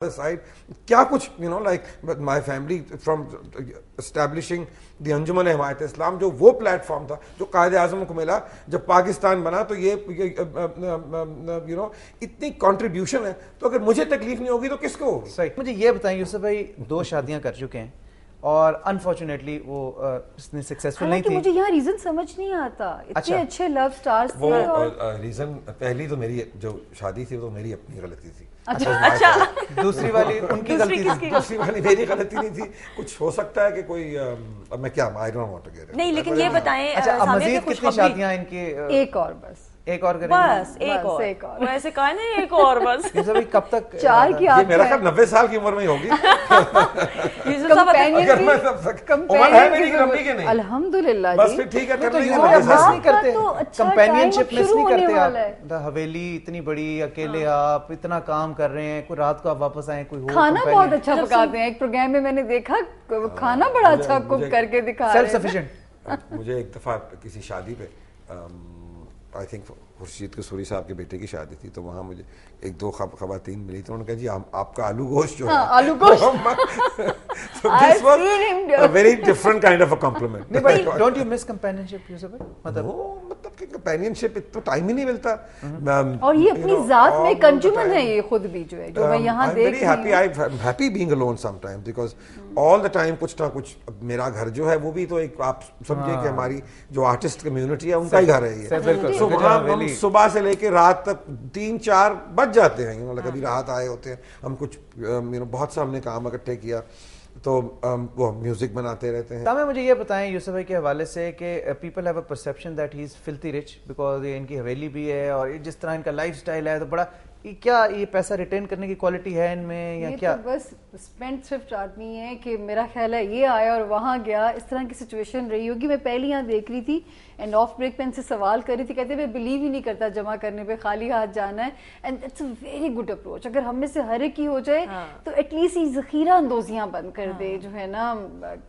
side کیا کچھ like my family from establishing the انجمن حمایت اسلام, جو وہ پلیٹ فارم تھا جو قائد اعظم کو ملا جب پاکستان بنا, تو یہ اتنی کنٹریبیوشن ہے, تو اگر مجھے تکلیف نہیں ہوگی تو کس کو ہوگی. صحیح. مجھے یہ بتائیں یوسف بھائی 2 شادیاں کر چکے ہیں اور انفارچونیٹلی وہ اتنی سکسیسفل نہیں تھی. مجھے یہاں ریزن سمجھ نہیں آتا, اتنے اچھے لو سٹارز تھے. وہ ریزن پہلی تو میری جو شادی تھی وہ میری اپنی غلطی تھی. اچھا, دوسری والی ان کی غلطی تھی. دوسری والی میری غلطی نہیں تھی. کچھ ہو سکتا ہے کہ کوئی میں کیا I don't want to get it. نہیں, لیکن یہ بتائیں مزید کتنی شادیاں ان کی؟ ایک اور بس, ایک اور کریں بس ایک اور ویسے کہا نا ایک اور بس. یہ سب کب تک 4 کی یہ میرا خیال 90 سال کی عمر میں ہی ہوگی. اگر میں عمر ہے میری لمبی کے نہیں الحمدللہ بس پھر ٹھیک ہے. مس نہیں کرتے, کمپینینشپ مس نہیں کرتے آپ. حویلی اتنی بڑی, اکیلے آپ اتنا کام کر رہے ہیں, کوئی رات کو آپ واپس آئیں, کوئی کھانا بہت اچھا پکاتے ہیں. ایک پروگرام میں نے دیکھا کھانا بڑا اچھا کوک کر کے دکھا رہے ہیں. Self sufficient. مجھے ایک دفعہ کسی شادی پہ آئی تھنک خورشید قصوری صاحب کے بیٹے کی شادی تھی, تو وہاں مجھے 1-2 خواتین ملی, تو انہوں نے کہا جی آپ کا آلو گوشت جو ہے, آلو گوشت, this was a very different kind of a compliment. Don't you miss companionship یوسف بھائی؟ مطلب کہ کمپینینشپ تو ٹائم ہی نہیں ملتا. اور یہ اپنی ذات میں کنجومن ہے, یہ خود بھی جو ہے جو میں یہاں دیکھ رہی ہوں. I'm happy being alone sometimes because all the time کچھ نہ کچھ. میرا گھر جو ہے وہ بھی تو ایک آپ سمجھے کہ ہماری جو آرٹسٹ کمیونٹی ہے ان کا ہی گھر ہے یہ. سو وہاں ہم صبح سے لے کے رات تک 3-4 بج جاتے ہیں. کبھی رات آئے ہوتے ہیں ہم, کچھ بہت سا ہم نے کام اکٹھے کیا, تو وہ میوزک بناتے رہتے ہیں. تمہیں مجھے یہ بتائیں یوسف بھائی کے حوالے سے کہ people have a perception that he is filthy rich because ان کی حویلی بھی ہے اور جس طرح ان کا لائف سٹائل ہے, تو بڑا کیا یہ پیسہ ریٹین کرنے کی کوالٹی ہے ان میں یا کیا؟ بس اسپینڈ تھرفٹ آدمی ہے کہ میرا خیال ہے یہ آیا اور وہاں گیا, اس طرح کی سچویشن رہی ہوگی. میں پہلی یہاں دیکھ رہی تھی اینڈ آف بریک پہ ان سے سوال کر رہی تھی, کہتے میں بلیو ہی نہیں کرتا جمع کرنے پہ خالی ہاتھ جانا ہے. And it's a very good approach. اگر ہم میں سے ہر ایک کی ہو جائے تو ایٹ لیسٹ یہ ذخیرہ اندوزیاں بند کر دے جو ہے نا.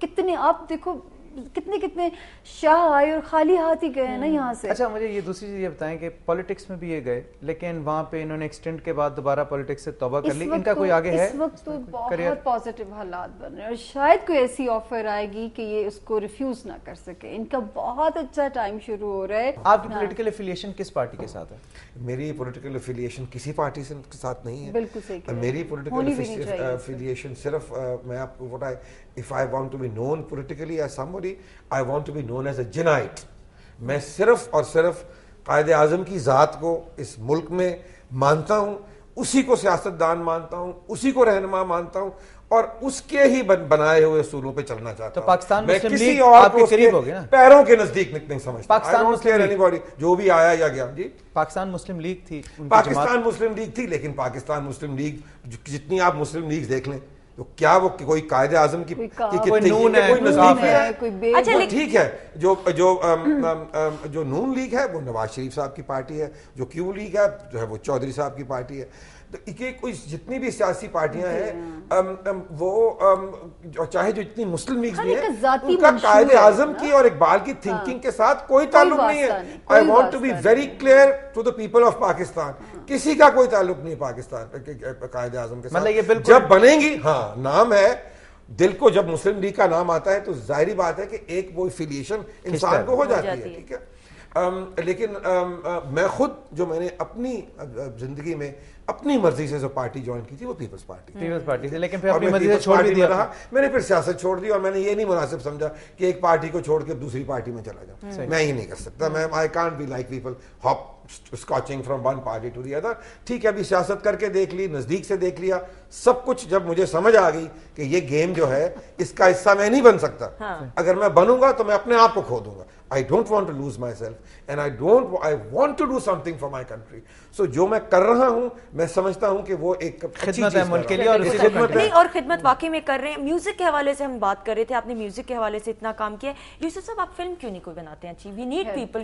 کتنے آپ دیکھو کتنے شاہ آئے اور خالی ہاتھ ہی گئے نا یہاں سے. اچھا مجھے یہ دوسری چیز یہ بتائیں کہ پالیٹکس میں بھی یہ گئے, لیکن وہاں پہ انہوں نے ایکسٹینڈ کے بعد دوبارہ پالیٹکس سے توبہ کر لی. ان کا کوئی آگے ہے؟ اس وقت تو بہت پازیٹیو حالات بن رہے ہیں اور شاید کوئی ایسی آفر آئے گی کہ یہ اس کو ریفیوز نہ کر سکے. ان کا بہت اچھا ٹائم شروع ہو رہا ہے. آپ کی پولیٹیکل افیلیشن کس پارٹی کے ساتھ ہے؟ میری پولیٹیکل افیلیشن کسی پارٹی کے ساتھ نہیں ہے. بالکل صحیح. میری پولیٹیکل افیلیشن صرف میں آپ کو if I want to be known politically as somebody, I want to be known as a Jinnite. میں صرف اور صرف قائد اعظم کی ذات کو اس ملک میں مانتا ہوں, اسی کو سیاستدان مانتا ہوں, اسی کو رہنما مانتا ہوں اور اس کے ہی بنائے ہوئے اصولوں پہ چلنا چاہتا ہوں. تو پاکستان میں مسلم کسی لیگ اور آپ کے قریب ہو گیا نا, پیروں کے نزدیک نہیں سمجھتا. پاکستان مسلم لیگ جو بھی آیا یا گیا. جی پاکستان مسلم لیگ تھی, پاکستان مسلم لیگ تھی, لیکن پاکستان مسلم لیگ جتنی آپ مسلم لیگ دیکھ لیں تو کیا وہ کوئی قائد اعظم کی نون ہے, کوئی نظام ہے؟ اچھا ٹھیک ہے, جو نون لیگ ہے وہ نواز شریف صاحب کی پارٹی ہے, جو کیو لیگ ہے جو ہے وہ چودھری صاحب کی پارٹی ہے. کوئی جتنی بھی سیاسی پارٹیاں ہیں وہ چاہے جو اتنی مسلم لیگز بھی ہیں ان کا قائد اعظم کی اور اقبال کی تھنکنگ کے ساتھ کوئی تعلق نہیں ہے. I want to be very clear to the people of Pakistan. کسی کا کوئی تعلق نہیں پاکستان قائد اعظم کے ساتھ. جب بنیں گی, ہاں نام ہے, دل کو جب مسلم لیگ کا نام آتا ہے تو ظاہری بات ہے کہ ایک وہ افیلیشن انسان کو ہو جاتی ہے. ٹھیک ہے, لیکن میں خود جو میں نے اپنی زندگی میں اپنی مرضی سے جو پارٹی جوائن کی تھی وہ پیپلز پارٹی تھی, لیکن پھر اپنی مرضی سے چھوڑ بھی دیا. میں نے پھر سیاست چھوڑ دی اور میں نے یہ نہیں مناسب سمجھا کہ ایک پارٹی کو چھوڑ کے دوسری پارٹی میں چلا جاؤں. میں یہ نہیں کر سکتا. میں I can't be like people hop scotching from one party to the other. ٹھیک ہے, ابھی سیاست کر کے دیکھ لی, نزدیک سے دیکھ لیا سب کچھ. جب مجھے سمجھ آ گئی کہ یہ گیم جو ہے اس کا حصہ میں نہیں بن سکتا, اگر میں بنوں گا تو میں اپنے آپ کو کھو دوں گا. I don't want to lose myself and I want to do something for my country. So جو میں کر رہا ہوں میں سمجھتا ہوں کہ وہ ایک خدمت ہے ملک کے لیے, اور خدمت واقعی میں کر رہے ہیں. میوزک کے حوالے سے ہم بات کر رہے تھے, آپ نے میوزک کے حوالے سے اتنا کام کیا ہے. یوسف صاحب آپ فلم کیوں نہیں کوئی بناتے ہیں؟ We need people,